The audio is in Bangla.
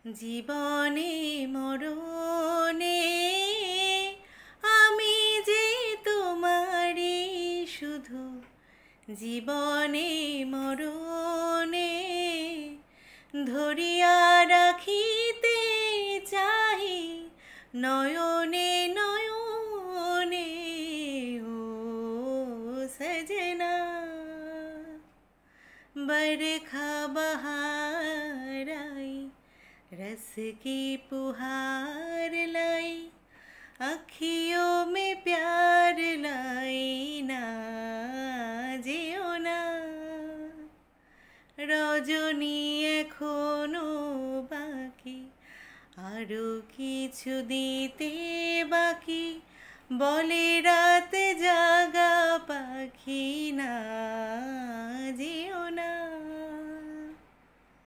জীবনে মরণে আমি যে তোমারই শুধু, জীবনে মরণে ধরিয়া রাখিতে চাহি নয়নে নয়নে। ও সजना बरखा बहार आई, रस की पुहार लाई, अखियों में प्यार लाई ना যেও না। রজনী এখনো বাকি, আরো কিছু দিতে বাকি, বলে রাত জাগা পাখি না যে